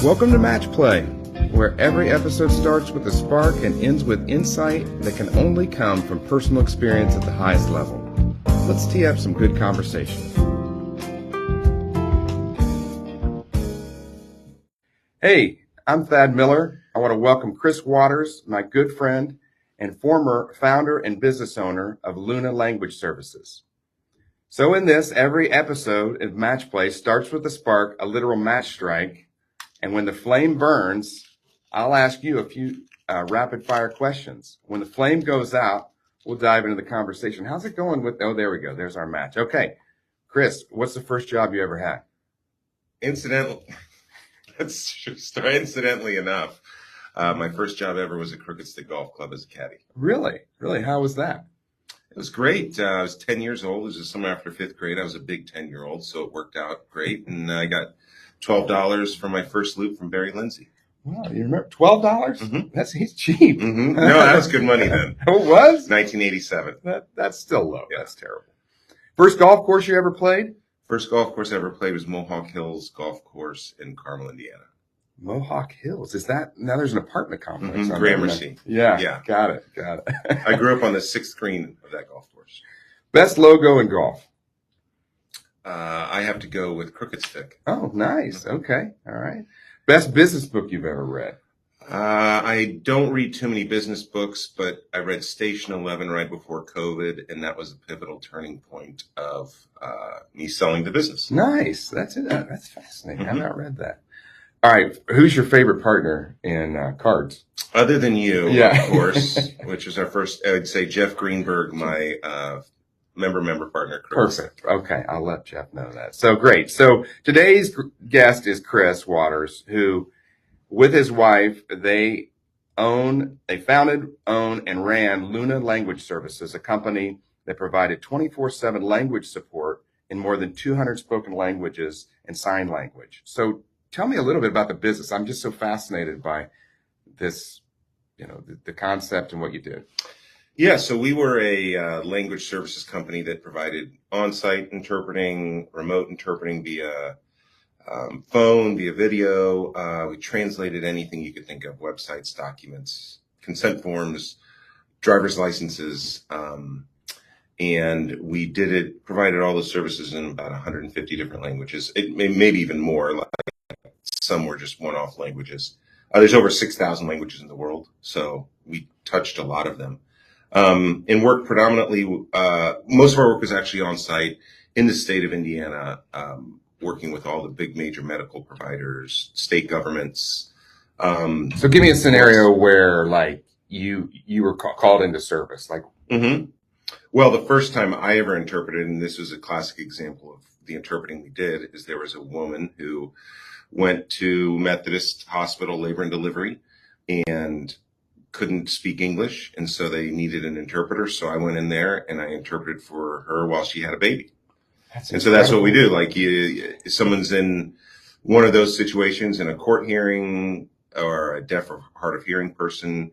Welcome to MATCHplay, where every episode starts with a spark and ends with insight that can only come from personal experience at the highest level. Let's tee up some good conversation. Hey, I'm Thad Miller. I want to welcome Chris Waters, my good friend and former founder and business owner of Luna Language Services. So in this, every episode of MATCHplay starts with a spark, a literal match strike. And when the flame burns, I'll ask you a few rapid fire questions. When the flame goes out, we'll dive into the conversation. How's it going with, oh, there we go. There's our match. Okay. Chris, what's the first job you ever had? Incidentally enough, my first job ever was at Crooked Stick Golf Club as a caddy. Really? Really? How was that? It was great. I was 10 years old. It was the summer after fifth grade. I was a big 10-year-old, so it worked out great. And I got $12 for my first loop from Barry Lindsay. Wow, you remember $12? Mm-hmm. He's cheap. Mm-hmm. No, that was good money then. Oh, it was? 1987. That's still low. Yeah. That's terrible. First golf course you ever played? First golf course I ever played was Mohawk Hills Golf Course in Carmel, Indiana. Mohawk Hills. Is that, now there's an apartment complex. Mm-hmm. Gramercy. Yeah. Got it. I grew up on the sixth green of that golf course. Best logo in golf? I have to go with Crooked Stick. Oh, nice. Okay. All right. Best business book you've ever read? I don't read too many business books, but I read Station 11 right before COVID, and that was a pivotal turning point of me selling the business. Nice. That's it. That's fascinating. Mm-hmm. I've not read that. All right. Who's your favorite partner in cards? Other than you, yeah. Of course, which is our first, I would say Jeff Greenberg, my member partner, Chris. Perfect. Okay. I'll let Jeff know that. So great. So today's guest is Chris Waters, who with his wife, they founded, own, and ran Luna Language Services, a company that provided 24/7 language support in more than 200 spoken languages and sign language. So tell me a little bit about the business. I'm just so fascinated by this, the concept and what you did. Yeah, so we were a language services company that provided on-site interpreting, remote interpreting via phone, via video. We translated anything you could think of, websites, documents, consent forms, driver's licenses. And we provided all those services in about 150 different languages, maybe even more, like some were just one-off languages. There's over 6,000 languages in the world, so we touched a lot of them. And work predominantly, most of our work was actually on site in the state of Indiana, working with all the big major medical providers, state governments. So give me a scenario where like you were called into service, like. Mm-hmm. Well, the first time I ever interpreted, and this was a classic example of the interpreting we did, is there was a woman who went to Methodist Hospital Labor and Delivery and couldn't speak English, and so they needed an interpreter. So I went in there and I interpreted for her while she had a baby. So that's what we do. Like someone's in one of those situations in a court hearing, or a deaf or hard of hearing person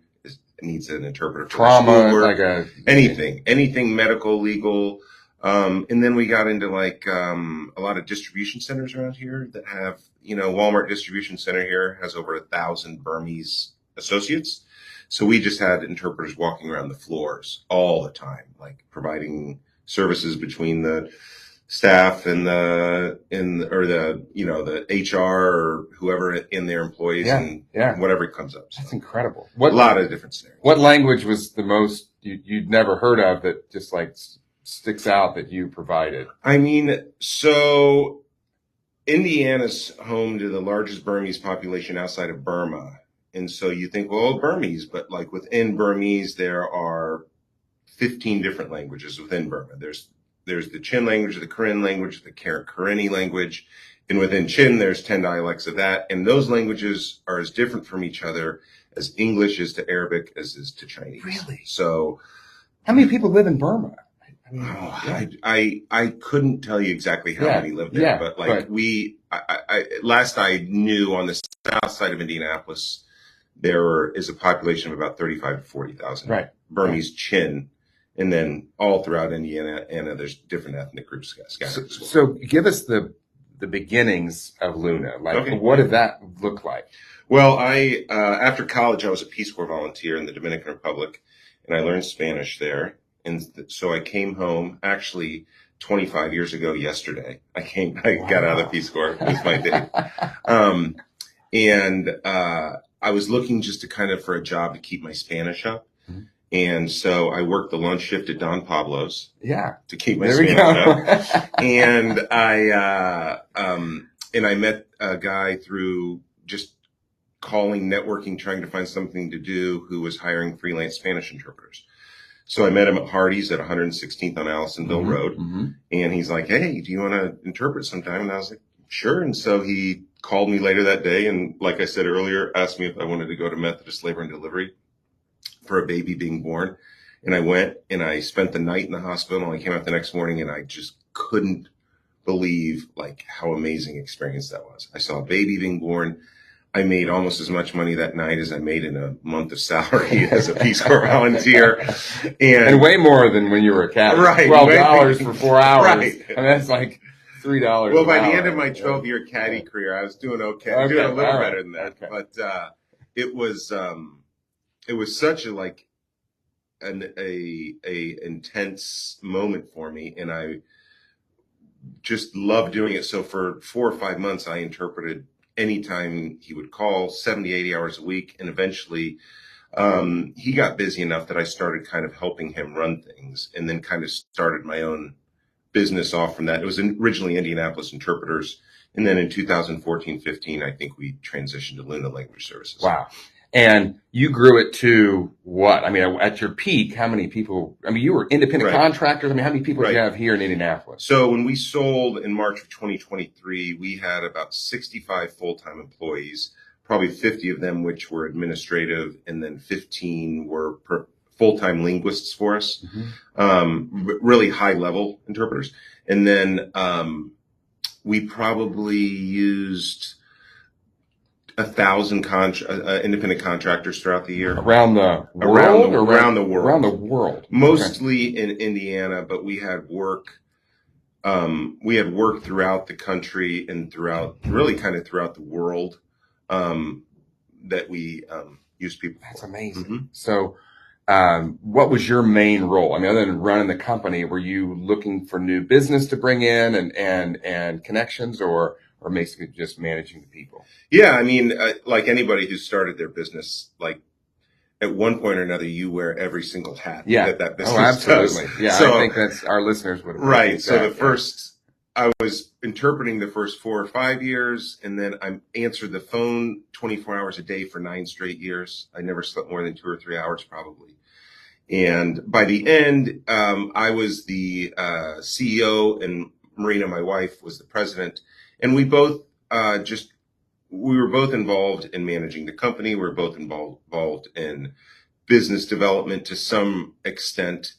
needs an interpreter for trauma, schoolwork, like anything medical, legal. And then we got into like a lot of distribution centers around here that have, Walmart distribution center here has over 1,000 Burmese associates. So we just had interpreters walking around the floors all the time, like providing services between the staff and the HR or whoever in their employees and whatever comes up. So that's incredible. A lot of different scenarios. What language was the most you'd never heard of that just like sticks out that you provided? I mean, so Indiana's home to the largest Burmese population outside of Burma. And so you think, well, Burmese, but like within Burmese, there are 15 different languages within Burma. There's the Chin language, the Karen language, the Karenni language. And within Chin, there's 10 dialects of that. And those languages are as different from each other as English is to Arabic as is to Chinese. Really? So how many people live in Burma? I couldn't tell you exactly how many live there, but like last I knew on the south side of Indianapolis, there is a population of about 35 to 40,000 Burmese Chin. And then all throughout Indiana, there's different ethnic groups scattered as well. So give us the the beginnings of Luna. Like, Okay. what did that look like? Well, after college, I was a Peace Corps volunteer in the Dominican Republic, and I learned Spanish there. And so I came home, actually 25 years ago yesterday. I got out of the Peace Corps. It was my day. I was looking just for a job to keep my Spanish up. Mm-hmm. And so I worked the lunch shift at Don Pablo's. Yeah. To keep my There Spanish up. And I met a guy through just calling, networking, trying to find something to do, who was hiring freelance Spanish interpreters. So I met him at Hardee's at 116th on Allisonville mm-hmm, Road. Mm-hmm. And he's like, hey, do you want to interpret sometime? And I was like, sure. And so he called me later that day. And like I said earlier, asked me if I wanted to go to Methodist Labor and Delivery for a baby being born. And I went and I spent the night in the hospital, and I came out the next morning, and I just couldn't believe how amazing experience that was. I saw a baby being born. I made almost as much money that night as I made in a month of salary as a Peace Corps volunteer. And way more than when you were a caddy. Right. $12 for 4 hours. Right. I mean, that's like $3. Well, by the end of my 12-year caddy career, I was doing okay. Doing a little better than that. Okay. But it was such an intense moment for me, and I just loved doing it. So for 4 or 5 months, I interpreted anytime he would call, 70, 80 hours a week. And eventually he got busy enough that I started kind of helping him run things, and then kind of started my own business off from that. It was originally Indianapolis Interpreters. And then in 2014-15, I think we transitioned to Luna Language Services. Wow. And you grew it to what? I mean, at your peak, how many people? I mean, you were independent contractors. I mean, how many people did you have here in Indianapolis? So when we sold in March of 2023, we had about 65 full-time employees, probably 50 of them which were administrative, and then 15 were full-time linguists for us, really high-level interpreters. And then we probably used 1,000 independent contractors throughout the year. Around the world. Mostly in Indiana, but we had work. We had work throughout the country and throughout the world that we used people for. That's amazing. Mm-hmm. So, what was your main role? I mean, other than running the company, were you looking for new business to bring in and connections, or basically just managing the people? Yeah, I mean, like anybody who started their business, at one point or another, you wear every single hat that business absolutely does. Yeah, so, I think that's our listeners would have right. So I was interpreting the first 4 or 5 years, and then I answered the phone 24 hours a day for 9 straight years. I never slept more than 2 or 3 hours probably. And by the end, I was the CEO, and Marina, my wife, was the president. And we both we were both involved in managing the company. We were both involved in business development to some extent.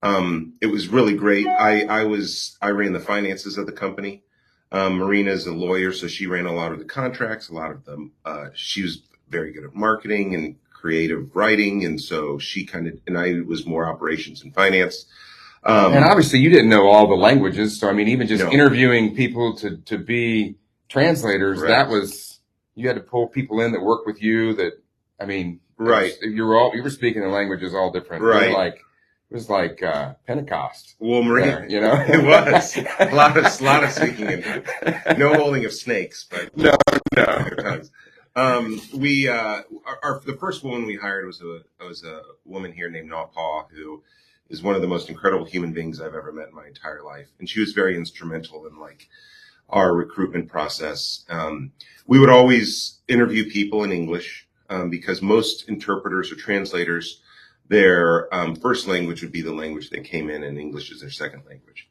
It was really great. I ran the finances of the company. Marina is a lawyer, so she ran a lot of the contracts, a lot of them. She was very good at marketing and creative writing. And so and I was more operations and finance. And obviously you didn't know all the languages. So, I mean, even just interviewing people to be translators, you had to pull people in that work with you you were speaking the languages all different. Right. It was like Pentecost. Well, Marina, it was a lot of speaking and no holding of snakes, but no. The first woman we hired was a woman here named Paw, who is one of the most incredible human beings I've ever met in my entire life. And she was very instrumental in our recruitment process. We would always interview people in English because most interpreters or translators, their first language would be the language they came in, and English is their second language.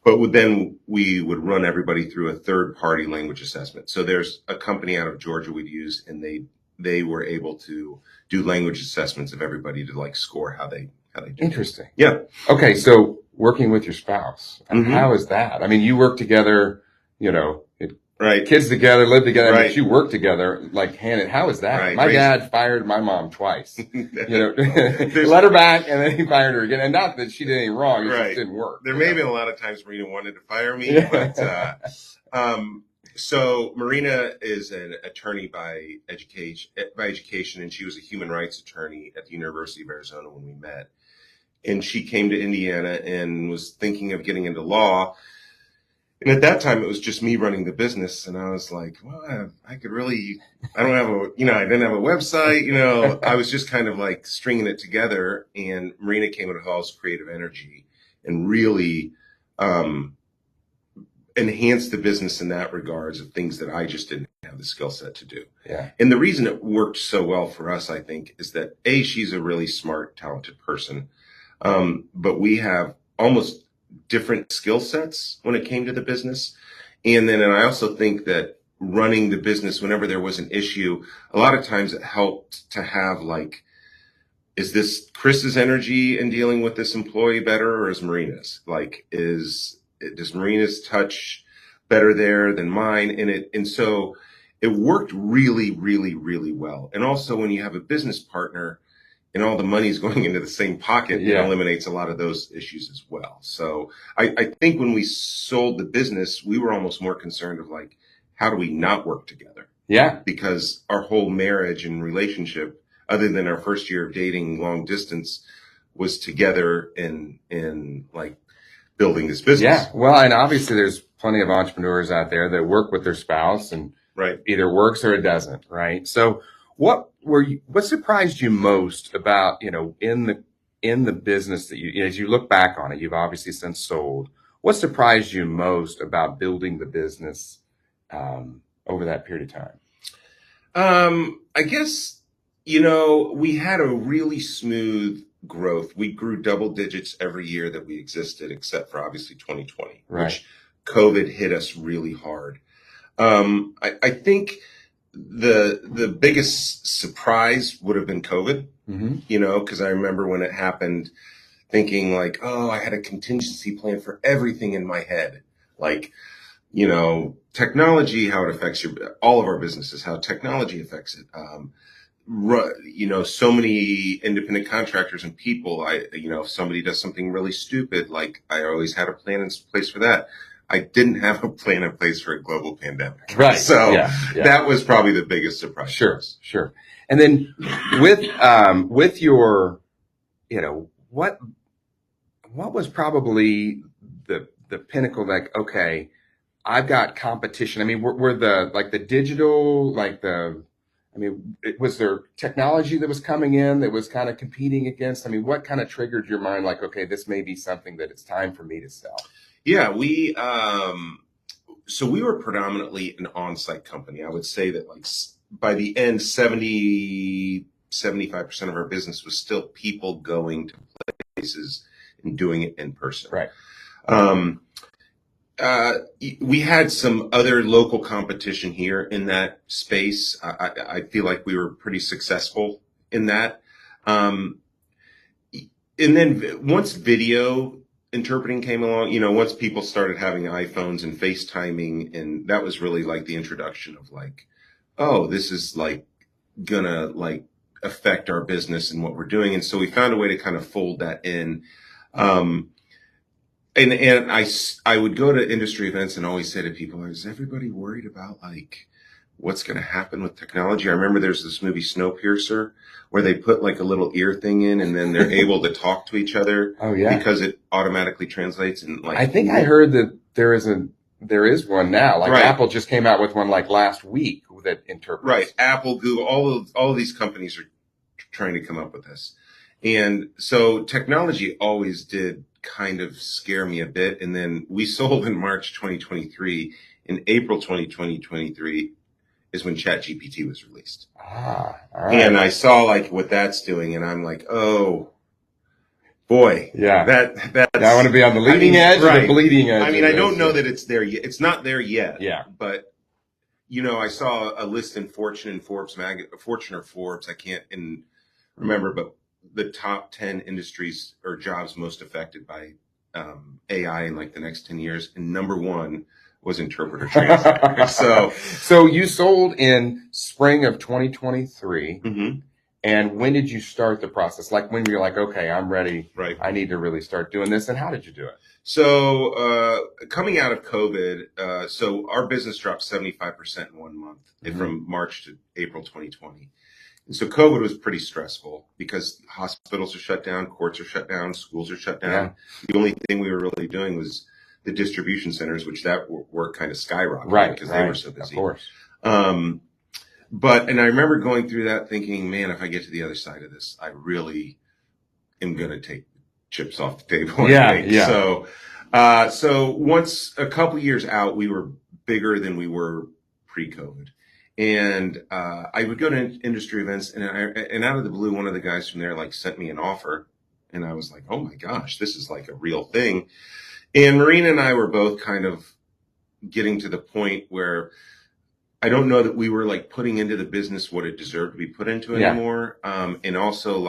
But then we would run everybody through a third-party language assessment. So there's a company out of Georgia we'd use, and they were able to do language assessments of everybody to score how they do. Interesting. Yeah. Okay, so working with your spouse, how is that? I mean, you work together, right? Kids together, live together, right. But you work together how is that? Right. My dad fired my mom twice. Let her back, and then he fired her again. And not that she did anything wrong, it just didn't work. There may have been a lot of times Marina wanted to fire me, but So Marina is an attorney by education, and she was a human rights attorney at the University of Arizona when we met. And she came to Indiana and was thinking of getting into law. And at that time, it was just me running the business. And I was like, well, I don't have I didn't have a website, I was just kind of like stringing it together. And Marina came into Hall's creative energy and really, enhance the business in that regards of things that I just didn't have the skill set to do. Yeah. And the reason it worked so well for us, I think, is that she's a really smart, talented person. But we have almost different skill sets when it came to the business. And I also think that running the business, whenever there was an issue, a lot of times it helped to have is this Chris's energy in dealing with this employee better, or is Marina's? Does Marina's touch better there than mine? And so it worked really, really, really well. And also when you have a business partner and all the money's going into the same pocket, it eliminates a lot of those issues as well. So I think when we sold the business, we were almost more concerned of how do we not work together? Yeah. Because our whole marriage and relationship, other than our first year of dating long distance, was together in building this business. Yeah. Well, and obviously there's plenty of entrepreneurs out there that work with their spouse and either works or it doesn't. Right. So what surprised you most about, in the business that as you look back on it, you've obviously since sold, what surprised you most about building the business, over that period of time? I guess, we had a really smooth growth. We grew double digits every year that we existed, except for obviously 2020, which COVID hit us really hard. I think the biggest surprise would have been COVID, because I remember when it happened thinking I had a contingency plan for everything in my head. Technology, how it affects all of our businesses, how technology affects it. So many independent contractors and people, if somebody does something really stupid, I always had a plan in place for that. I didn't have a plan in place for a global pandemic. Right. So that was probably the biggest surprise. Sure. And then with your, what was probably the pinnacle, okay, I've got competition. I mean, were the digital, was there technology that was coming in that was kind of competing against? I mean, what kind of triggered your mind? Okay, this may be something that it's time for me to sell. Yeah, so we were predominantly an on-site company. I would say that by the end, 75% of our business was still people going to places and doing it in person. Right. We had some other local competition here in that space. I feel like we were pretty successful in that. And then once video interpreting came along, once people started having iPhones and FaceTiming, and that was really the introduction of this is gonna affect our business and what we're doing. And so we found a way to kind of fold that in. And I would go to industry events and always say to people, is everybody worried about what's going to happen with technology? I remember there's this movie Snowpiercer where they put a little ear thing in and then they're able to talk to each other. Oh yeah. Because it automatically translates. And I think I heard that there is one now. Apple just came out with one last week that interprets. Right. Apple, Google, all of these companies are trying to come up with this. And so technology always did kind of scare me a bit. And then we sold in March 2023. In April 2023 is when ChatGPT was released. All right. And I saw what that's doing, and I'm oh boy. Yeah. That's I want to be on the leading edge or the bleeding edge. I mean, I don't know that it's there yet. It's not there yet. Yeah. But I saw a list in Fortune or Forbes, I can't remember, but the top 10 industries or jobs most affected by AI in the next 10 years. And number one was interpreter translator. So you sold in spring of 2023. Mm-hmm. And when did you start the process? When you're okay, I'm ready. Right. I need to really start doing this. And how did you do it? So coming out of COVID, so our business dropped 75% in 1 month from March to April 2020. And so COVID was pretty stressful because hospitals are shut down, courts are shut down, schools are shut down. Yeah. The only thing we were really doing was the distribution centers, which that work kind of skyrocketed because they were so busy. Of course. And I remember going through that thinking, man, if I get to the other side of this, I really am going to take chips off the table. So once a couple years out, we were bigger than we were pre-COVID. And I would go to industry events, and out of the blue, one of the guys from there sent me an offer, and I was like, oh my gosh, this is like a real thing. And Marina and I were both kind of getting to the point where I don't know that we were putting into the business what it deserved to be put into anymore. And also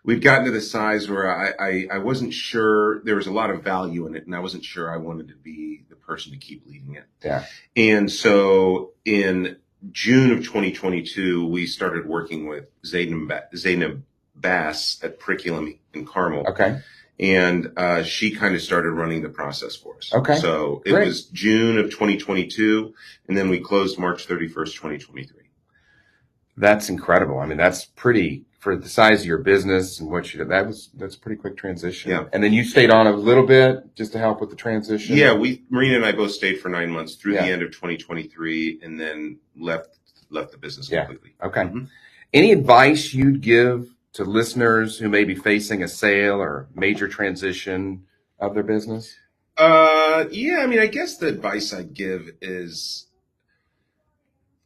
we'd gotten to the size where I wasn't sure there was a lot of value in it, and I wasn't sure I wanted to be the person to keep leading it. Yeah. And so in June of 2022, we started working with Zainab Bass at Curriculum in Carmel. Okay. And she kind of started running the process for us. Okay. So it was June of 2022, and then we closed March 31st, 2023. That's incredible. I mean, that's pretty, for the size of your business and what you did, that's a pretty quick transition. Yeah. And then you stayed on a little bit just to help with the transition. Yeah, Marina and I both stayed for 9 months through the end of 2023, and then left the business completely. Okay. Mm-hmm. Any advice you'd give to listeners who may be facing a sale or major transition of their business? Yeah, I mean, I guess the advice I'd give is,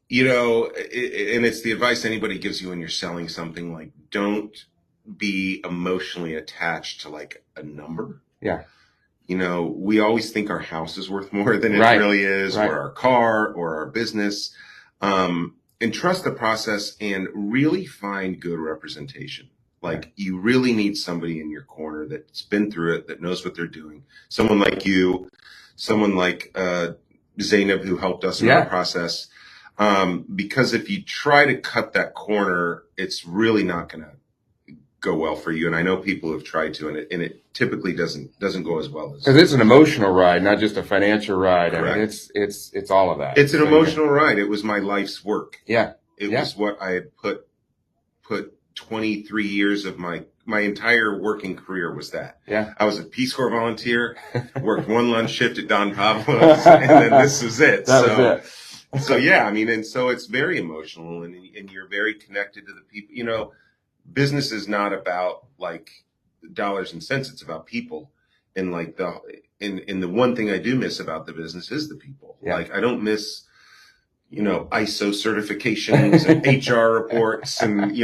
and it's the advice anybody gives you when you're selling something, don't be emotionally attached to a number. Yeah. We always think our house is worth more than it really is, or our car or our business. And trust the process and really find good representation. You really need somebody in your corner that's been through it, that knows what they're doing. Someone like you, someone like Zainab, who helped us in our process. Because if you try to cut that corner, it's really not going to go well for you. And I know people who have tried to, and it typically doesn't go as well as. Because it's an emotional ride, not just a financial ride. Correct. I mean, it's all of that. It's an emotional ride. It was my life's work. Yeah. It was what I had put 23 years of my entire working career was that. Yeah. I was a Peace Corps volunteer, worked one lunch shift at Don Pablo's, and then this was it. That was it. So yeah, I mean, and so it's very emotional, and you're very connected to the people. Business is not about dollars and cents; it's about people. And the one thing I do miss about the business is the people. Yeah. I don't miss, ISO certifications and HR reports and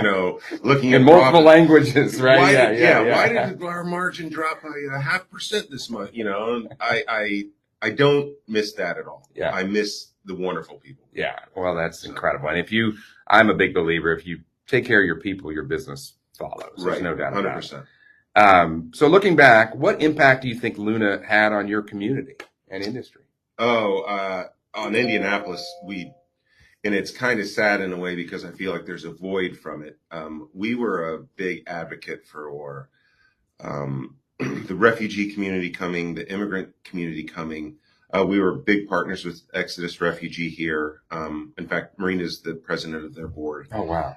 looking at in multiple languages, right? Why did our margin drop by 0.5% this month? I don't miss that at all. Yeah. I miss the wonderful people. Yeah. Well, that's incredible. And I'm a big believer, if you take care of your people, your business follows. There's no doubt about 100%. it. So looking back, what impact do you think Luna had on your community and industry? On Indianapolis, and it's kind of sad in a way because I feel like there's a void from it. We were a big advocate for the refugee community coming, the immigrant community coming. We were big partners with Exodus Refugee here. In fact, Marina's the president of their board. Oh, wow.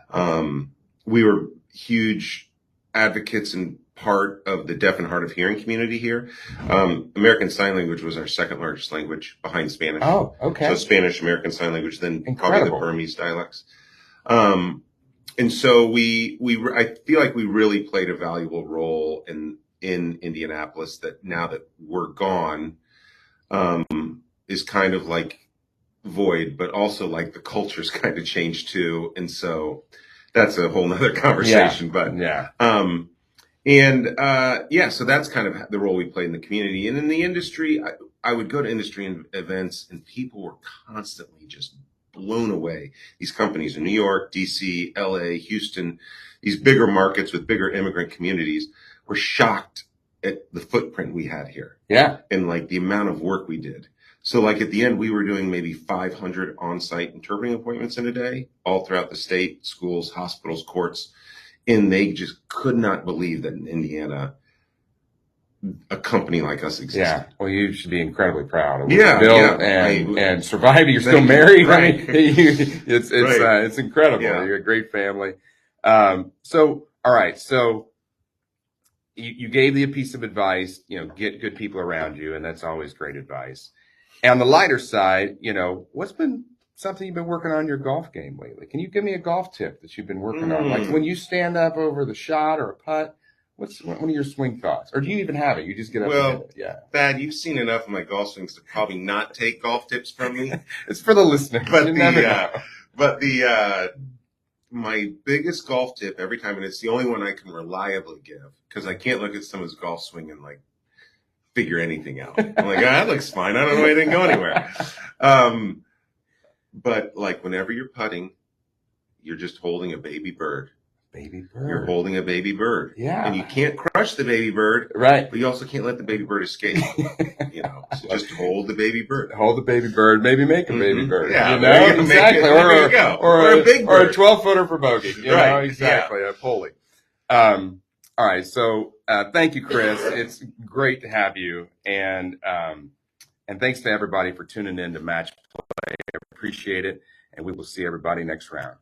We were huge advocates and part of the deaf and hard of hearing community here. American Sign Language was our second largest language behind Spanish. Oh, okay. So Spanish, American Sign Language, then Incredible. Probably the Burmese dialects. And so I feel like we really played a valuable role in Indianapolis that now that we're gone, is kind of void, but also the culture's kind of changed too. And so that's a whole nother conversation, but so that's kind of the role we played in the community. And in the industry, I would go to industry events and people were constantly just blown away. These companies in New York, DC, LA, Houston, these bigger markets with bigger immigrant communities were shocked at the footprint we had here. Yeah. And the amount of work we did. So at the end, we were doing maybe 500 on-site interpreting appointments in a day, all throughout the state, schools, hospitals, courts. And they just could not believe that in Indiana, a company like us existed. Yeah. Well, you should be incredibly proud of what Yeah, you built yeah. and survived. You're still Thank you. married. Right. I mean, it's incredible. Yeah. You're a great family. So, all right. So you gave the piece of advice, get good people around you, and that's always great advice. And on the lighter side, what's been something you've been working on in your golf game lately? Can you give me a golf tip that you've been working on? Like when you stand up over the shot or a putt, what's one of your swing thoughts? Or do you even have it? You just get up and hit it? Yeah. Thad, you've seen enough of my golf swings to probably not take golf tips from me. It's for the listener. But my biggest golf tip every time, and it's the only one I can reliably give, because I can't look at someone's golf swing and like figure anything out. I'm like, that looks fine. I don't know why it didn't go anywhere. But like whenever you're putting, you're just holding a baby bird. Baby bird. You're holding a baby bird. Yeah. And you can't crush the baby bird. Right. But you also can't let the baby bird escape. So just hold the baby bird. Hold the baby bird, maybe make a baby bird. Yeah. Exactly. Or a big bird. Or a 12-footer for bogey. Right. Exactly. A pulley. All right. So thank you, Chris. It's great to have you. And thanks to everybody for tuning in to Match Play. I appreciate it. And we will see everybody next round.